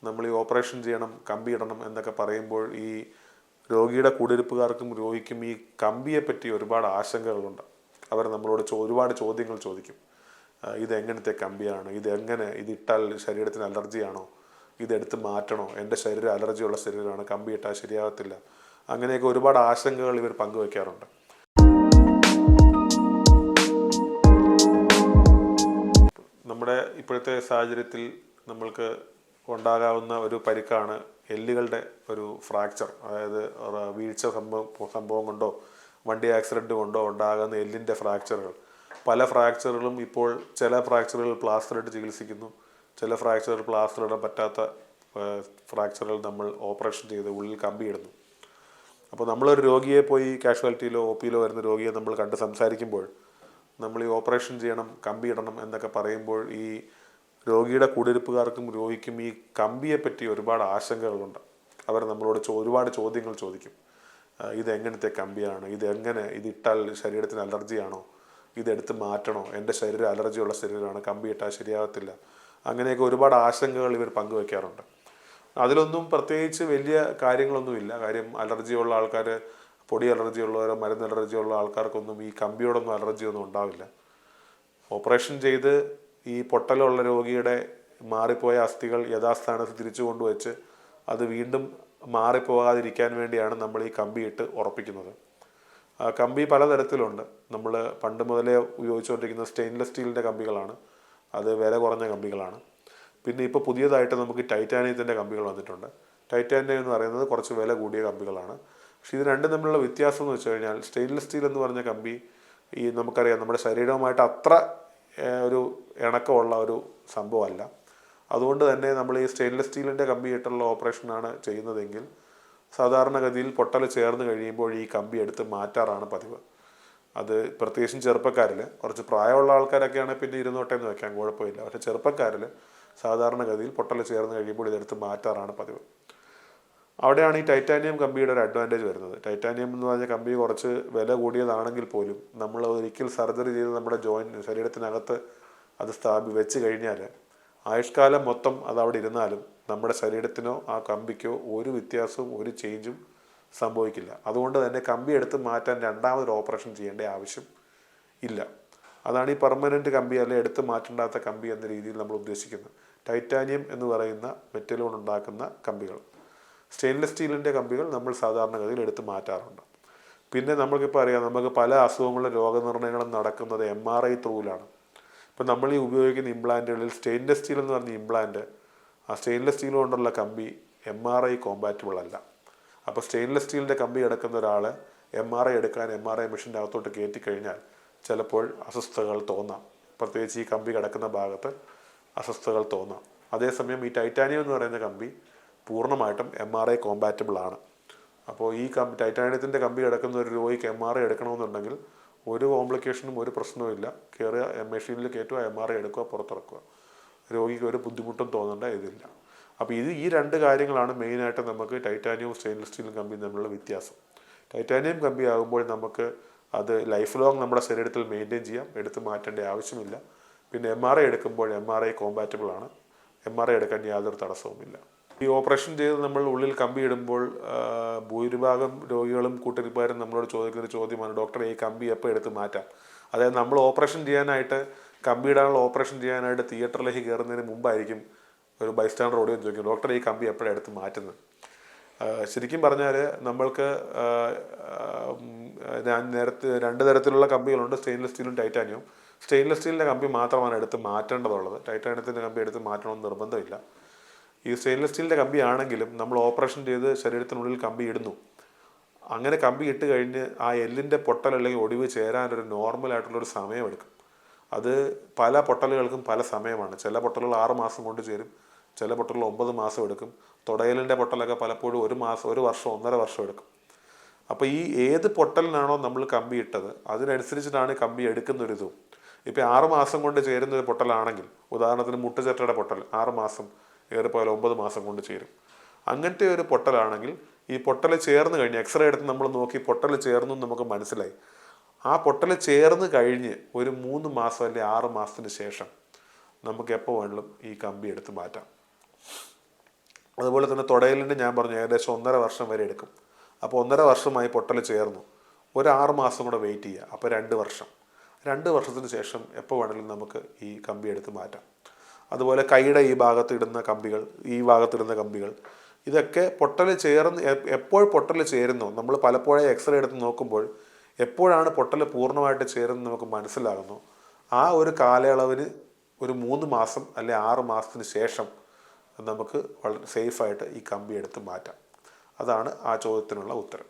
നമ്മൾ ഈ ഓപ്പറേഷൻ ചെയ്യണം, കമ്പി ഇടണം എന്നൊക്കെ പറയുമ്പോൾ ഈ രോഗിയുടെ കൂടിരിപ്പുകാർക്കും രോഗിക്കും ഈ കമ്പിയെപ്പറ്റി ഒരുപാട് ആശങ്കകളുണ്ട്. അവർ നമ്മളോട് ഒരുപാട് ചോദ്യങ്ങൾ ചോദിക്കും. ഇതെങ്ങനത്തെ കമ്പിയാണ്, ഇതിട്ടാൽ ശരീരത്തിന് അലർജിയാണോ, ഇതെടുത്ത് മാറ്റണോ, എൻ്റെ ശരീരം അലർജിയുള്ള ശരീരമാണ്, കമ്പി ഇട്ടാൽ ശരിയാകത്തില്ല, അങ്ങനെയൊക്കെ ഒരുപാട് ആശങ്കകൾ ഇവർ പങ്കുവയ്ക്കാറുണ്ട്. നമ്മുടെ ഇപ്പോഴത്തെ സാഹചര്യത്തിൽ നമ്മൾക്ക് ഉണ്ടാകാവുന്ന ഒരു പരിക്കാണ് എല്ലുകളുടെ ഒരു ഫ്രാക്ചർ. അതായത് വീഴ്ച സംഭവം കൊണ്ടോ വണ്ടി ആക്സിഡൻറ്റ് കൊണ്ടോ ഉണ്ടാകുന്ന എല്ലിൻ്റെ ഫ്രാക്ചറുകൾ. പല ഫ്രാക്ചറുകളും ഇപ്പോൾ ചില ഫ്രാക്ചറുകൾ പ്ലാസ്റ്റർ ഇട്ട് ചികിത്സിക്കുന്നു, ചില ഫ്രാക്ചറുകൾ പ്ലാസ്റ്റർ ഇടാൻ പറ്റാത്ത ഫ്രാക്ചറുകൾ നമ്മൾ ഓപ്പറേഷൻ ചെയ്ത് ഉള്ളിൽ കമ്പി ഇടുന്നു. അപ്പോൾ നമ്മളൊരു രോഗിയെ പോയി കാഷ്വാലിറ്റിയിലോ ഒ പിയിലോ വരുന്ന രോഗിയെ നമ്മൾ കണ്ട് സംസാരിക്കുമ്പോൾ നമ്മൾ ഈ ഓപ്പറേഷൻ ചെയ്യണം, കമ്പി ഇടണം എന്നൊക്കെ പറയുമ്പോൾ ഈ രോഗിയുടെ കൂടിരിപ്പുകാർക്കും രോഗിക്കും ഈ കമ്പിയെപ്പറ്റി ഒരുപാട് ആശങ്കകളുണ്ട്. അവർ നമ്മളോട് ഒരുപാട് ചോദ്യങ്ങൾ ചോദിക്കും. ഇതെങ്ങനത്തെ കമ്പിയാണ്, ഇതിട്ടാൽ ശരീരത്തിന് അലർജിയാണോ, ഇതെടുത്ത് മാറ്റണോ, എൻ്റെ ശരീരം അലർജിയുള്ള ശരീരമാണ്, കമ്പി ഇട്ടാൽ ശരിയാകത്തില്ല, അങ്ങനെയൊക്കെ ഒരുപാട് ആശങ്കകൾ ഇവർ പങ്കുവയ്ക്കാറുണ്ട്. അതിലൊന്നും പ്രത്യേകിച്ച് വലിയ കാര്യങ്ങളൊന്നുമില്ല. കാര്യം അലർജിയുള്ള ആൾക്കാർ, പൊടി അലർജിയുള്ളവരോ മരുന്ന് അലർജിയുള്ള ആൾക്കാർക്കൊന്നും ഈ കമ്പിയോടൊന്നും അലർജിയൊന്നും ഉണ്ടാവില്ല. ഓപ്പറേഷൻ ചെയ്ത് ഈ പൊട്ടലുള്ള രോഗിയുടെ മാറിപ്പോയ അസ്ഥികൾ യഥാസ്ഥാനത്ത് തിരിച്ചു കൊണ്ടുവച്ച് അത് വീണ്ടും മാറിപ്പോകാതിരിക്കാൻ വേണ്ടിയാണ് നമ്മൾ ഈ കമ്പിയിട്ട് ഉറപ്പിക്കുന്നത്. കമ്പി പലതരത്തിലുണ്ട്. നമ്മൾ പണ്ട് മുതലേ ഉപയോഗിച്ചുകൊണ്ടിരിക്കുന്ന സ്റ്റെയിൻലെസ് സ്റ്റീലിൻ്റെ കമ്പികളാണ്. അത് വില കുറഞ്ഞ കമ്പികളാണ്. പിന്നെ ഇപ്പോൾ പുതിയതായിട്ട് നമുക്ക് ടൈറ്റാനിയത്തിൻ്റെ കമ്പികൾ വന്നിട്ടുണ്ട്. ടൈറ്റാനിയം എന്ന് പറയുന്നത് കുറച്ച് വില കൂടിയ കമ്പികളാണ്. പക്ഷേ ഇത് രണ്ടും തമ്മിലുള്ള വ്യത്യാസം എന്ന് വെച്ച് കഴിഞ്ഞാൽ സ്റ്റെയിൻലെസ് സ്റ്റീൽ എന്ന് പറഞ്ഞ കമ്പി നമുക്കറിയാം നമ്മുടെ ശരീരവുമായിട്ട് അത്ര ഒരു ഇണക്കമുള്ള ഒരു സംഭവമല്ല. അതുകൊണ്ട് തന്നെ നമ്മൾ ഈ സ്റ്റെയിൻലെസ് സ്റ്റീലിൻ്റെ കമ്പി ഇട്ടുള്ള ഓപ്പറേഷനാണ് ചെയ്യുന്നതെങ്കിൽ സാധാരണഗതിയിൽ പൊട്ടൽ ചേർന്ന് കഴിയുമ്പോൾ ഈ കമ്പി എടുത്ത് മാറ്റാറാണ് പതിവ്. അത് പ്രത്യേകിച്ചും ചെറുപ്പക്കാരിൽ, കുറച്ച് പ്രായമുള്ള ആൾക്കാരൊക്കെയാണെങ്കിൽ പിന്നെ ഇരുന്നോട്ടേന്ന് വെക്കാൻ കുഴപ്പമില്ല. പക്ഷേ ചെറുപ്പക്കാരിൽ സാധാരണഗതിയിൽ പൊട്ടൽ ചേർന്ന് കഴിയുമ്പോൾ ഇതെടുത്ത് മാറ്റാറാണ് പതിവ്. അവിടെയാണ് ഈ ടൈറ്റാനിയം കമ്പിയുടെ ഒരു അഡ്വാൻറ്റേജ് വരുന്നത്. ടൈറ്റാനിയം എന്ന് പറഞ്ഞ കമ്പി കുറച്ച് വില കൂടിയതാണെങ്കിൽ പോലും നമ്മൾ ഒരിക്കൽ സർജറി ചെയ്ത് നമ്മുടെ ശരീരത്തിനകത്ത് അത് വെച്ച് കഴിഞ്ഞാൽ ആയുഷ്കാലം മൊത്തം അതവിടെ ഇരുന്നാലും നമ്മുടെ ശരീരത്തിനോ ആ കമ്പിക്കോ ഒരു വ്യത്യാസവും ഒരു ചേഞ്ചും സംഭവിക്കില്ല. അതുകൊണ്ട് തന്നെ കമ്പി എടുത്ത് മാറ്റാൻ രണ്ടാമതൊരു ഓപ്പറേഷൻ ചെയ്യേണ്ട ആവശ്യം ഇല്ല. അതാണ് ഈ പെർമനൻറ്റ് കമ്പി അല്ലെങ്കിൽ എടുത്ത് മാറ്റേണ്ടാത്ത കമ്പി എന്ന രീതിയിൽ നമ്മൾ ഉദ്ദേശിക്കുന്നത്. ടൈറ്റാനിയം എന്ന് പറയുന്ന മെറ്റൽ കൊണ്ടുണ്ടാക്കുന്ന കമ്പികൾ. സ്റ്റെയിൻലെസ് സ്റ്റീലിൻ്റെ കമ്പികൾ നമ്മൾ സാധാരണഗതിയിൽ എടുത്ത് മാറ്റാറുണ്ട്. പിന്നെ നമുക്കിപ്പോൾ അറിയാം, നമുക്ക് പല അസുഖങ്ങളുടെ രോഗനിർണയങ്ങളും നടക്കുന്നത് MRI ത്രൂവിലാണ്. ഇപ്പം നമ്മൾ ഈ ഉപയോഗിക്കുന്ന ഇംപ്ലാന്റുകളിൽ സ്റ്റെയിൻലെസ് സ്റ്റീൽ എന്ന് പറഞ്ഞ ഇംപ്ലാന്റ്, ആ സ്റ്റെയിൻലെസ് സ്റ്റീൽ കൊണ്ടുള്ള കമ്പി MRI കോമ്പാറ്റബിൾ അല്ല. അപ്പോൾ സ്റ്റെയിൻലെസ് സ്റ്റീലിൻ്റെ കമ്പി എടുക്കുന്ന ഒരാൾ MRI എടുക്കാൻ MRI മെഷീൻ്റെ അകത്തോട്ട് കയറ്റിക്കഴിഞ്ഞാൽ ചിലപ്പോൾ അസ്വസ്ഥതകൾ തോന്നാം. പ്രത്യേകിച്ച് ഈ കമ്പി കിടക്കുന്ന ഭാഗത്ത് അസ്വസ്ഥതകൾ തോന്നാം. അതേസമയം ഈ ടൈറ്റാനിയം എന്ന് പറയുന്ന കമ്പി പൂർണ്ണമായിട്ടും MRI കോമ്പാറ്റബിൾ ആണ്. അപ്പോൾ ഈ ടൈറ്റാനിയത്തിൻ്റെ കമ്പി കിടക്കുന്ന ഒരു രോഗിക്ക് MRI എടുക്കണമെന്നുണ്ടെങ്കിൽ ഒരു കോംപ്ലിക്കേഷനും ഒരു പ്രശ്നവും ഇല്ല. കയറുക, മെഷീനിൽ കയറ്റുക, MRI എടുക്കുക, പുറത്തിറക്കുക. രോഗിക്ക് ഒരു ബുദ്ധിമുട്ടും തോന്നേണ്ട ഇതില്ല. അപ്പോൾ ഈ രണ്ട് കാര്യങ്ങളാണ് മെയിനായിട്ട് നമുക്ക് ടൈറ്റാനിയവും സ്റ്റെയിൻലെസ് സ്റ്റീലും കമ്പിയും തമ്മിലുള്ള വ്യത്യാസം. ടൈറ്റാനിയം കമ്പി ആകുമ്പോൾ നമുക്ക് അത് ലൈഫ് ലോങ് നമ്മുടെ ശരീരത്തിൽ മെയിൻറ്റെയിൻ ചെയ്യാം, എടുത്ത് മാറ്റേണ്ട ആവശ്യമില്ല. പിന്നെ MRI എടുക്കുമ്പോൾ MRI കോമ്പാറ്റബിൾ ആണ്. MRI എടുക്കാൻ യാതൊരു തടസ്സവുമില്ല. ഈ ഓപ്പറേഷൻ ചെയ്ത് നമ്മൾ ഉള്ളിൽ കമ്പി ഇടുമ്പോൾ ഭൂരിഭാഗം രോഗികളും കൂട്ടിരിപ്പുകാരും നമ്മളോട് ചോദിക്കുന്ന ഒരു ചോദ്യമാണ്, ഡോക്ടറെ ഈ കമ്പി എപ്പോൾ എടുത്ത് മാറ്റാം? അതായത് നമ്മൾ ഓപ്പറേഷൻ ചെയ്യാനായിട്ട്, കമ്പി ഇടാനുള്ള ഓപ്പറേഷൻ ചെയ്യാനായിട്ട് തിയേറ്ററിലേക്ക് കയറുന്നതിന് മുമ്പായിരിക്കും ഒരു ബൈസ്റ്റാൻഡർ ഓടിയോ ചോദിക്കും, ഡോക്ടറെ ഈ കമ്പി എപ്പോഴാണ് എടുത്ത് മാറ്റുന്നത്? ശരിക്കും പറഞ്ഞാൽ നമ്മൾക്ക് രണ്ട് തരത്തിലുള്ള കമ്പികളുണ്ട്, സ്റ്റെയിൻലെസ് സ്റ്റീലും ടൈറ്റാനിയവും. സ്റ്റെയിൻലെസ് സ്റ്റീലിൻ്റെ കമ്പി മാത്രമാണ് എടുത്ത് മാറ്റേണ്ടതുള്ളത്. ടൈറ്റാനിയത്തിൻ്റെ കമ്പി എടുത്ത് മാറ്റണമെന്ന് നിർബന്ധമില്ല. ഈ സ്റ്റെയിൻലെസ് സ്റ്റീലിൻ്റെ കമ്പി ആണെങ്കിലും നമ്മൾ ഓപ്പറേഷൻ ചെയ്ത് ശരീരത്തിനുള്ളിൽ കമ്പി ഇടുന്നു. അങ്ങനെ കമ്പി ഇട്ട് കഴിഞ്ഞ് ആ എല്ലിൻ്റെ പൊട്ടൽ അല്ലെങ്കിൽ ഒടിവ് ചേരാനൊരു നോർമലായിട്ടുള്ളൊരു സമയമെടുക്കും. അത് പല പൊട്ടലുകൾക്കും പല സമയമാണ്. ചില പൊട്ടലുകൾ 6 മാസം കൊണ്ട് ചേരും, ചില പൊട്ടലുകൾ 9 മാസം എടുക്കും. തുടയലിൻ്റെ പൊട്ടലൊക്കെ പലപ്പോഴും 1 മാസം, 1 വർഷം, 1.5 വർഷം എടുക്കും. അപ്പോൾ ഈ ഏത് പൊട്ടലിനാണോ നമ്മൾ കമ്പി ഇട്ടത് അതിനനുസരിച്ചിട്ടാണ് കമ്പി എടുക്കുന്നൊരിതും. ഇപ്പോൾ 6 മാസം കൊണ്ട് ചേരുന്നൊരു പൊട്ടലാണെങ്കിൽ, ഉദാഹരണത്തിന് മുട്ടുചെട്ടയുടെ പൊട്ടൽ 6 മാസം, ഏറിപ്പോയാൽ 9 മാസം കൊണ്ട് ചേരും. അങ്ങനത്തെ ഒരു പൊട്ടലാണെങ്കിൽ ഈ പൊട്ടൽ ചേർന്ന് കഴിഞ്ഞ് എക്സ്റേ എടുത്ത് നമ്മൾ നോക്കി പൊട്ടൽ ചേർന്നു നമുക്ക് മനസ്സിലായി. ആ പൊട്ടൽ ചേർന്ന് കഴിഞ്ഞ് ഒരു 3 മാസം അല്ലെങ്കിൽ 6 മാസത്തിന് ശേഷം നമുക്ക് എപ്പോൾ വേണമെങ്കിലും ഈ കമ്പി എടുത്ത് മാറ്റാം. അതുപോലെ തന്നെ തുടയലിന് ഞാൻ പറഞ്ഞു ഏകദേശം 1.5 വർഷം വരെ എടുക്കും. അപ്പോൾ 1.5 വർഷമായി പൊട്ടൽ ചേർന്നു. ഒരു 6 മാസം കൂടെ വെയിറ്റ് ചെയ്യുക. അപ്പോൾ 2 വർഷം. 2 വർഷത്തിന് ശേഷം എപ്പോൾ വേണമെങ്കിലും നമുക്ക് ഈ കമ്പി എടുത്ത് മാറ്റാം. അതുപോലെ കൈയുടെ ഈ ഭാഗത്ത് ഇടുന്ന കമ്പികൾ, ഈ ഭാഗത്തിടുന്ന കമ്പികൾ, ഇതൊക്കെ പൊട്ടൽ ചേർന്ന് എപ്പോൾ പൊട്ടൽ ചേരുന്നോ, നമ്മൾ പലപ്പോഴും എക്സ്റേ എടുത്ത് നോക്കുമ്പോൾ എപ്പോഴാണ് പൊട്ടൽ പൂർണ്ണമായിട്ട് ചേരുന്നത് നമുക്ക് മനസ്സിലാകുന്നു, ആ ഒരു കാലയളവിന് ഒരു 3 മാസം അല്ലെ 6 മാസത്തിന് ശേഷം നമുക്ക് വളരെ സേഫായിട്ട് ഈ കമ്പി എടുത്ത് മാറ്റാം. അതാണ് ആ ചോദ്യത്തിനുള്ള ഉത്തരം.